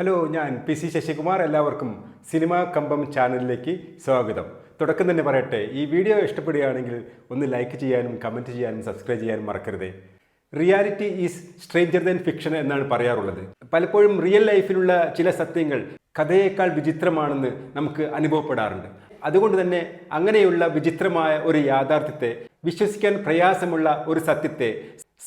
Hello, ഞാൻ PC Sasikumar. എല്ലാവർക്കും cinema കമ്പം ചാനലിലേക്ക് സ്വാഗതം. തുടക്കം തന്നെ പറയട്ടെ, ഈ വീഡിയോ ഇഷ്ടപ്പെടുകയാണെങ്കിൽ ഒന്ന് ലൈക്ക് ചെയ്യാനും കമൻറ്റ് ചെയ്യാനും സബ്സ്ക്രൈബ് ചെയ്യാനും മറക്കരുത്. Reality is stranger than fiction എന്നാണ് പറയാറുള്ളത്. പലപ്പോഴും റിയൽ ലൈഫിലുള്ള ചില സത്യങ്ങൾ കഥയേക്കാൾ വിചിത്രമാണെന്ന് നമുക്ക് അനുഭവപ്പെടാറുണ്ട്. അതുകൊണ്ട് തന്നെ അങ്ങനെയുള്ള വിചിത്രമായ ഒരു യാഥാർത്ഥ്യത്തെ, വിശ്വസിക്കാൻ പ്രയാസമുള്ള ഒരു സത്യത്തെ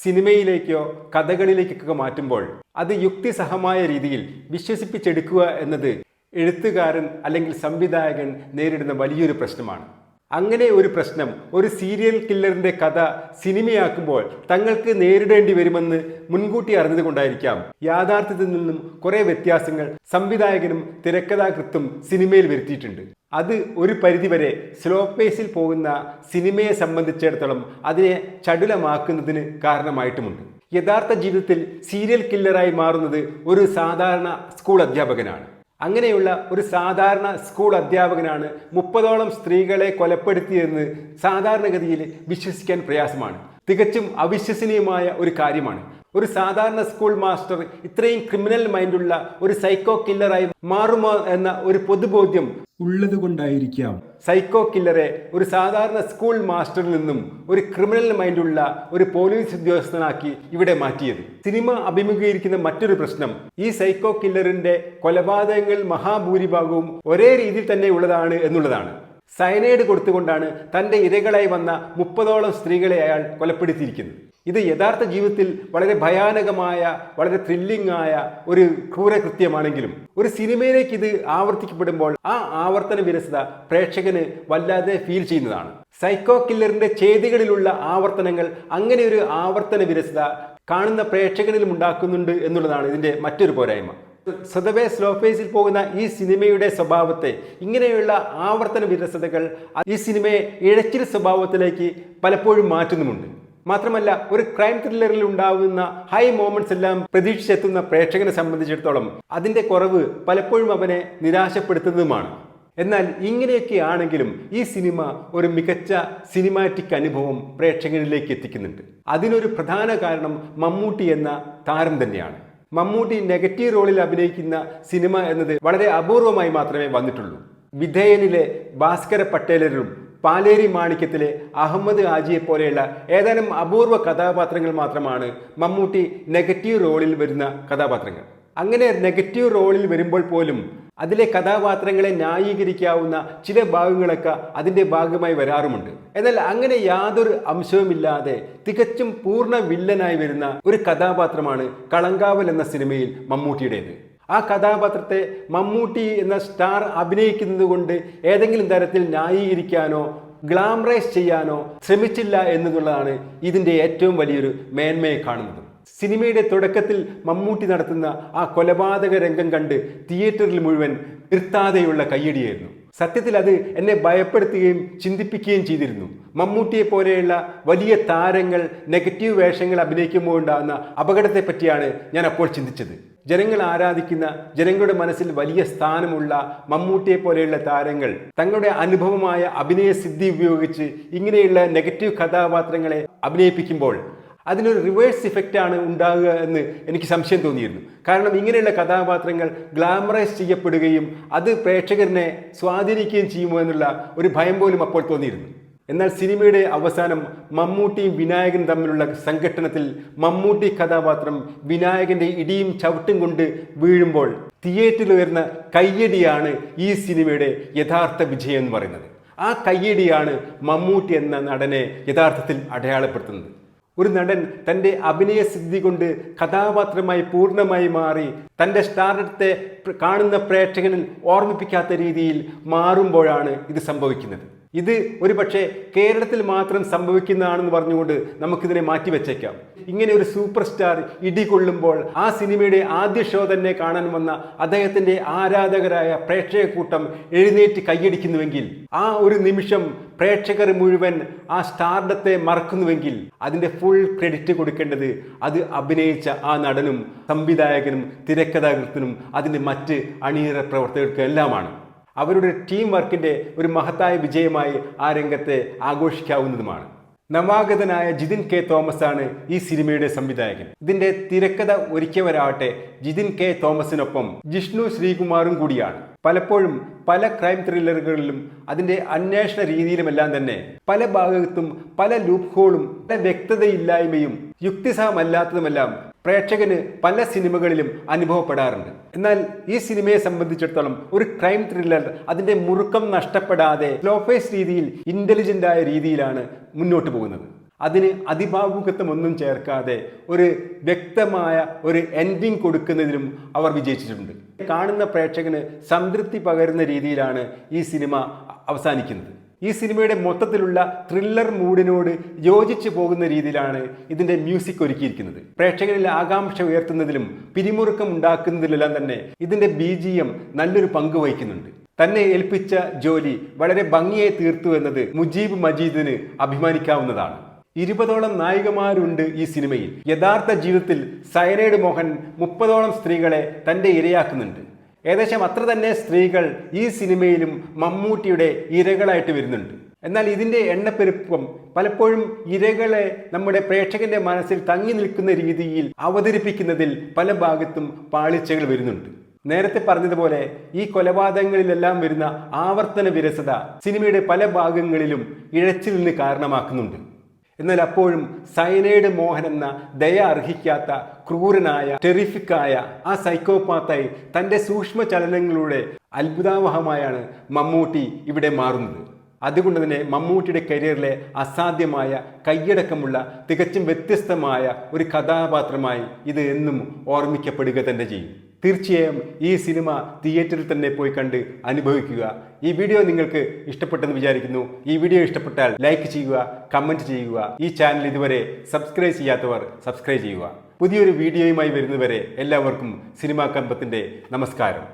സിനിമയിലേക്കോ കഥകളിലേക്കൊക്കെ മാറ്റുമ്പോൾ അത് യുക്തിസഹമായ രീതിയിൽ വിശ്വസിപ്പിച്ചെടുക്കുക എന്നത് എഴുത്തുകാരൻ അല്ലെങ്കിൽ സംവിധായകൻ നേരിടുന്ന വലിയൊരു പ്രശ്നമാണ്. അങ്ങനെ ഒരു പ്രശ്നം ഒരു സീരിയൽ കില്ലറിന്റെ കഥ സിനിമയാക്കുമ്പോൾ തങ്ങൾക്ക് നേരിടേണ്ടി വരുമെന്ന് മുൻകൂട്ടി അറിഞ്ഞതുകൊണ്ടായിരിക്കാം യാഥാർത്ഥ്യത്തിൽ നിന്നും കുറെ വ്യത്യാസങ്ങൾ സംവിധായകനും തിരക്കഥാകൃത്തും സിനിമയിൽ വരുത്തിയിട്ടുണ്ട്. അത് ഒരു പരിധിവരെ സ്ലോ പേസിൽ പോകുന്ന സിനിമയെ സംബന്ധിച്ചിടത്തോളം അതിനെ ചടുലമാക്കുന്നതിന് കാരണമായിട്ടുമുണ്ട്. യഥാർത്ഥ ജീവിതത്തിൽ സീരിയൽ കില്ലറായി മാറുന്നത് ഒരു സാധാരണ സ്കൂൾ അധ്യാപകനാണ്. അങ്ങനെയുള്ള ഒരു സാധാരണ സ്കൂൾ അധ്യാപകനാണ് 30ഓളം സ്ത്രീകളെ കൊലപ്പെടുത്തിയെന്ന് സാധാരണഗതിയിൽ വിശ്വസിക്കാൻ പ്രയാസമാണ്. തികച്ചും അവിശ്വസനീയമായ ഒരു കാര്യമാണ്. ഒരു സാധാരണ സ്കൂൾ മാസ്റ്റർ ഇത്രയും ക്രിമിനൽ മൈൻഡുള്ള ഒരു സൈക്കോ കില്ലറായി മാറുമോ എന്ന ഒരു പൊതുബോധ്യം ഉള്ളതുകൊണ്ടായിരിക്കാം സൈക്കോ കില്ലറെ ഒരു സാധാരണ സ്കൂൾ മാസ്റ്ററിൽ നിന്നും ഒരു ക്രിമിനൽ മൈൻഡുള്ള ഒരു പോലീസ് ഉദ്യോഗസ്ഥനാക്കി ഇവിടെ മാറ്റിയത്. സിനിമ അഭിമുഖീകരിക്കുന്ന മറ്റൊരു പ്രശ്നം ഈ സൈക്കോ കില്ലറിന്റെ കൊലപാതകങ്ങൾ മഹാഭൂരിഭാഗവും ഒരേ രീതിയിൽ തന്നെ ഉള്ളതാണ് എന്നുള്ളതാണ്. സയനൈഡ് കൊടുത്തുകൊണ്ടാണ് തൻ്റെ ഇരകളായി വന്ന 30ഓളം സ്ത്രീകളെ അയാൾ കൊലപ്പെടുത്തിയിരിക്കുന്നത്. ഇത് യഥാർത്ഥ ജീവിതത്തിൽ വളരെ ഭയാനകമായ, വളരെ ത്രില്ലിംഗ് ആയ ഒരു ക്രൂരകൃത്യമാണെങ്കിലും ഒരു സിനിമയിലേക്ക് ഇത് ആവർത്തിക്കപ്പെടുമ്പോൾ ആ ആവർത്തന വിരസത പ്രേക്ഷകന് വല്ലാതെ ഫീൽ ചെയ്യുന്നതാണ്. സൈക്കോ കില്ലറിന്റെ ചെയ്തികളിലുള്ള ആവർത്തനങ്ങൾ അങ്ങനെ ഒരു ആവർത്തന വിരസത കാണുന്ന പ്രേക്ഷകനിലും ഉണ്ടാക്കുന്നുണ്ട് എന്നുള്ളതാണ് ഇതിന്റെ മറ്റൊരു പോരായ്മ. സ്വതവേ സ്ലോ ഫേസിൽ പോകുന്ന ഈ സിനിമയുടെ സ്വഭാവത്തെ, ഇങ്ങനെയുള്ള ആവർത്തന വിരസതകൾ ഈ സിനിമയെ ഇഴച്ചിൽ സ്വഭാവത്തിലേക്ക് പലപ്പോഴും മാറ്റുന്നുമുണ്ട്. മാത്രമല്ല, ഒരു ക്രൈം ത്രില്ലറിൽ ഉണ്ടാവുന്ന ഹൈ മൊമെന്റ്സ് എല്ലാം പ്രതീക്ഷിച്ചെത്തുന്ന പ്രേക്ഷകനെ സംബന്ധിച്ചിടത്തോളം അതിന്റെ കുറവ് പലപ്പോഴും അവനെ നിരാശപ്പെടുത്തുന്നതുമാണ്. എന്നാൽ ഇങ്ങനെയൊക്കെ ആണെങ്കിലും ഈ സിനിമ ഒരു മികച്ച സിനിമാറ്റിക് അനുഭവം പ്രേക്ഷകരിലേക്ക് എത്തിക്കുന്നുണ്ട്. അതിനൊരു പ്രധാന കാരണം മമ്മൂട്ടി എന്ന താരം തന്നെയാണ്. മമ്മൂട്ടി നെഗറ്റീവ് റോളിൽ അഭിനയിക്കുന്ന സിനിമ എന്നത് വളരെ അപൂർവമായി മാത്രമേ വന്നിട്ടുള്ളൂ. വിധേയനിലെ ഭാസ്കര പട്ടേലരും പാലേരി മാണിക്യത്തിലെ അഹമ്മദ് ഹാജിയെ പോലെയുള്ള ഏതാനും അപൂർവ കഥാപാത്രങ്ങൾ മാത്രമാണ് മമ്മൂട്ടി നെഗറ്റീവ് റോളിൽ വരുന്ന കഥാപാത്രങ്ങൾ. അങ്ങനെ നെഗറ്റീവ് റോളിൽ വരുമ്പോൾ പോലും അതിലെ കഥാപാത്രങ്ങളെ ന്യായീകരിക്കാവുന്ന ചില ഭാഗങ്ങളൊക്കെ അതിൻ്റെ ഭാഗമായി വരാറുമുണ്ട്. എന്നാൽ അങ്ങനെ യാതൊരു അംശവുമില്ലാതെ തികച്ചും പൂർണ്ണ വില്ലനായി വരുന്ന ഒരു കഥാപാത്രമാണ് കളങ്കാവൽ എന്ന സിനിമയിൽ മമ്മൂട്ടിയുടേത്. ആ കഥാപാത്രത്തെ മമ്മൂട്ടി എന്ന സ്റ്റാർ അഭിനയിക്കുന്നത് കൊണ്ട് ഏതെങ്കിലും തരത്തിൽ ന്യായീകരിക്കാനോ ഗ്ലാമറൈസ് ചെയ്യാനോ ശ്രമിച്ചില്ല എന്നുള്ളതാണ് ഇതിൻ്റെ ഏറ്റവും വലിയൊരു മേന്മയെ കാണുന്നത്. സിനിമയുടെ തുടക്കത്തിൽ മമ്മൂട്ടി നടത്തുന്ന ആ കൊലപാതക രംഗം കണ്ട് തിയേറ്ററിൽ മുഴുവൻ നിർത്താതെയുള്ള കയ്യടിയായിരുന്നു. സത്യത്തിൽ അത് എന്നെ ഭയപ്പെടുത്തുകയും ചിന്തിപ്പിക്കുകയും ചെയ്തിരുന്നു. മമ്മൂട്ടിയെ പോലെയുള്ള വലിയ താരങ്ങൾ നെഗറ്റീവ് വേഷങ്ങൾ അഭിനയിക്കുമ്പോൾ ഉണ്ടാകുന്ന അപകടത്തെ പറ്റിയാണ് ഞാൻ അപ്പോൾ ചിന്തിച്ചത്. ജനങ്ങൾ ആരാധിക്കുന്ന, ജനങ്ങളുടെ മനസ്സിൽ വലിയ സ്ഥാനമുള്ള മമ്മൂട്ടിയെ പോലെയുള്ള താരങ്ങൾ തങ്ങളുടെ അനുഭവമായ അഭിനയ സിദ്ധി ഉപയോഗിച്ച് ഇങ്ങനെയുള്ള നെഗറ്റീവ് കഥാപാത്രങ്ങളെ അഭിനയിപ്പിക്കുമ്പോൾ അതിനൊരു റിവേഴ്സ് ഇഫക്റ്റ് ആണ് ഉണ്ടാകുക എന്ന് എനിക്ക് സംശയം തോന്നിയിരുന്നു. കാരണം ഇങ്ങനെയുള്ള കഥാപാത്രങ്ങൾ ഗ്ലാമറൈസ് ചെയ്യപ്പെടുകയും അത് പ്രേക്ഷകരനെ സ്വാധീനിക്കുകയും ചെയ്യുമോ എന്നുള്ള ഒരു ഭയം പോലും അപ്പോൾ തോന്നിയിരുന്നു. എന്നാൽ സിനിമയുടെ അവസാനം മമ്മൂട്ടിയും വിനായകനും തമ്മിലുള്ള സംഘട്ടനത്തിൽ മമ്മൂട്ടി കഥാപാത്രം വിനായകന്റെ ഇടിയും ചവിട്ടും കൊണ്ട് വീഴുമ്പോൾ തിയേറ്ററിൽ വരുന്ന കയ്യടിയാണ് ഈ സിനിമയുടെ യഥാർത്ഥ വിജയം എന്ന് പറയുന്നത്. ആ കയ്യടിയാണ് മമ്മൂട്ടി എന്ന നടനെ യഥാർത്ഥത്തിൽ അടയാളപ്പെടുത്തുന്നത്. ഒരു നടൻ തൻ്റെ അഭിനയ സിദ്ധി കൊണ്ട് കഥാപാത്രമായി പൂർണ്ണമായി മാറി തൻ്റെ സ്റ്റാർഡത്തെ കാണുന്ന പ്രേക്ഷകനിൽ ഓർമ്മിപ്പിക്കാത്ത രീതിയിൽ മാറുമ്പോഴാണ് ഇത് സംഭവിക്കുന്നത്. ഇത് ഒരു പക്ഷേ കേരളത്തിൽ മാത്രം സംഭവിക്കുന്നതാണെന്ന് പറഞ്ഞുകൊണ്ട് നമുക്കിതിനെ മാറ്റിവെച്ചേക്കാം. ഇങ്ങനെ ഒരു സൂപ്പർ സ്റ്റാർ ഇടികൊള്ളുമ്പോൾ ആ സിനിമയുടെ ആദ്യ ഷോ തന്നെ കാണാൻ വന്ന അദ്ദേഹത്തിൻ്റെ ആരാധകരായ പ്രേക്ഷക കൂട്ടം എഴുന്നേറ്റ് കൈയടിക്കുന്നുവെങ്കിൽ, ആ ഒരു നിമിഷം പ്രേക്ഷകർ മുഴുവൻ ആ സ്റ്റാർഡത്തെ മറക്കുന്നുവെങ്കിൽ അതിൻ്റെ ഫുൾ ക്രെഡിറ്റ് കൊടുക്കേണ്ടത് അത് അഭിനയിച്ച ആ നടനും സംവിധായകനും തിരക്കഥാകൃത്തിനും അതിൻ്റെ മറ്റ് അണിയറ പ്രവർത്തകർക്കും എല്ലാമാണ്. അവരുടെ ടീം വർക്കിൻ്റെ ഒരു മഹത്തായ വിജയമായി ആ രംഗത്തെ ആഘോഷിക്കാവുന്നതുമാണ്. നവാഗതനായ ജിതിൻ കെ തോമസ് ആണ് ഈ സിനിമയുടെ സംവിധായകൻ. ഇതിന്റെ തിരക്കഥ ഒരുക്കിയവരാവട്ടെ ജിതിൻ കെ തോമസിനൊപ്പം ജിഷ്ണു ശ്രീകുമാറും കൂടിയാണ്. പലപ്പോഴും പല ക്രൈം ത്രില്ലറുകളിലും അതിന്റെ അന്വേഷണ രീതിയിലുമെല്ലാം തന്നെ പല ഭാഗത്തും പല ലൂപ്പ് ഹോളും പല വ്യക്തതയില്ലായ്മയും യുക്തിസഹമല്ലാത്തതുമെല്ലാം പ്രേക്ഷകന് പല സിനിമകളിലും അനുഭവപ്പെടാറുണ്ട്. എന്നാൽ ഈ സിനിമയെ സംബന്ധിച്ചിടത്തോളം ഒരു ക്രൈം ത്രില്ലർ അതിന്റെ മുറുക്കം നഷ്ടപ്പെടാതെ സ്ലോഫേസ് രീതിയിൽ ഇന്റലിജന്റായ രീതിയിലാണ് മുന്നോട്ട് പോകുന്നത്. അതിന് അതിഭാവുകത്വം ഒന്നും ചേർക്കാതെ ഒരു വ്യക്തമായ ഒരു എൻഡിങ് കൊടുക്കുന്നതിലും അവർ വിജയിച്ചിട്ടുണ്ട്. കാണുന്ന പ്രേക്ഷകന് സംതൃപ്തി പകരുന്ന രീതിയിലാണ് ഈ സിനിമ അവസാനിക്കുന്നത്. ഈ സിനിമയുടെ മൊത്തത്തിലുള്ള ത്രില്ലർ മൂഡിനോട് യോജിച്ചു പോകുന്ന രീതിയിലാണ് ഇതിന്റെ മ്യൂസിക് ഒരുക്കിയിരിക്കുന്നത്. പ്രേക്ഷകരിൽ ആകാംക്ഷ ഉയർത്തുന്നതിലും പിരിമുറുക്കം ഉണ്ടാക്കുന്നതിലെല്ലാം തന്നെ ഇതിന്റെ BGM നല്ലൊരു പങ്ക് വഹിക്കുന്നുണ്ട്. തന്നെ ഏൽപ്പിച്ച ജോലി വളരെ ഭംഗിയായി തീർത്തു എന്നത് മുജീബ് മജീദിന് അഭിമാനിക്കാവുന്നതാണ്. 20ഓളം നായികമാരുണ്ട് ഈ സിനിമയിൽ. യഥാർത്ഥ ജീവിതത്തിൽ സയനൈഡ് മോഹൻ 30ഓളം സ്ത്രീകളെ തന്റെ ഇരയാക്കുന്നുണ്ട്. ഏകദേശം അത്ര തന്നെ സ്ത്രീകൾ ഈ സിനിമയിലും മമ്മൂട്ടിയുടെ ഇരകളായിട്ട് വരുന്നുണ്ട്. എന്നാൽ ഇതിന്റെ എണ്ണപ്പെരുപ്പം പലപ്പോഴും ഇരകളെ നമ്മുടെ പ്രേക്ഷകന്റെ മനസ്സിൽ തങ്ങി നിൽക്കുന്ന രീതിയിൽ അവതരിപ്പിക്കുന്നതിൽ പല ഭാഗത്തും പാളിച്ചകൾ വരുന്നുണ്ട്. നേരത്തെ പറഞ്ഞതുപോലെ ഈ കൊലപാതകങ്ങളിലെല്ലാം വരുന്ന ആവർത്തന വിരസത സിനിമയുടെ പല ഭാഗങ്ങളിലും ഇഴച്ചിലിന് കാരണമാക്കുന്നുണ്ട്. എന്നാൽ അപ്പോഴും സയനൈഡ് മോഹൻ എന്ന ദയ അർഹിക്കാത്ത ക്രൂരനായ ടെറിഫിക്കായ ആ സൈക്കോപാത്തായി തൻ്റെ സൂക്ഷ്മ ചലനങ്ങളുടെ അത്ഭുതാവഹമായാണ് മമ്മൂട്ടി ഇവിടെ മാറുന്നത്. അതുകൊണ്ട് തന്നെ മമ്മൂട്ടിയുടെ കരിയറിലെ അസാധ്യമായ കൈയടക്കമുള്ള തികച്ചും വ്യത്യസ്തമായ ഒരു കഥാപാത്രമായി ഇത് എന്നും ഓർമ്മിക്കപ്പെടുക തന്നെ ചെയ്യും. തീർച്ചയായും ഈ സിനിമ തിയേറ്ററിൽ തന്നെ പോയി കണ്ട് അനുഭവിക്കുക. ഈ വീഡിയോ നിങ്ങൾക്ക് ഇഷ്ടപ്പെട്ടെന്ന് വിചാരിക്കുന്നു. ഈ വീഡിയോ ഇഷ്ടപ്പെട്ടാൽ ലൈക്ക് ചെയ്യുക, കമൻറ്റ് ചെയ്യുക. ഈ ചാനൽ ഇതുവരെ സബ്സ്ക്രൈബ് ചെയ്യാത്തവർ സബ്സ്ക്രൈബ് ചെയ്യുക. പുതിയൊരു വീഡിയോയുമായി വരുന്നവരെ എല്ലാവർക്കും സിനിമാ കമ്പത്തിൻ്റെ നമസ്കാരം.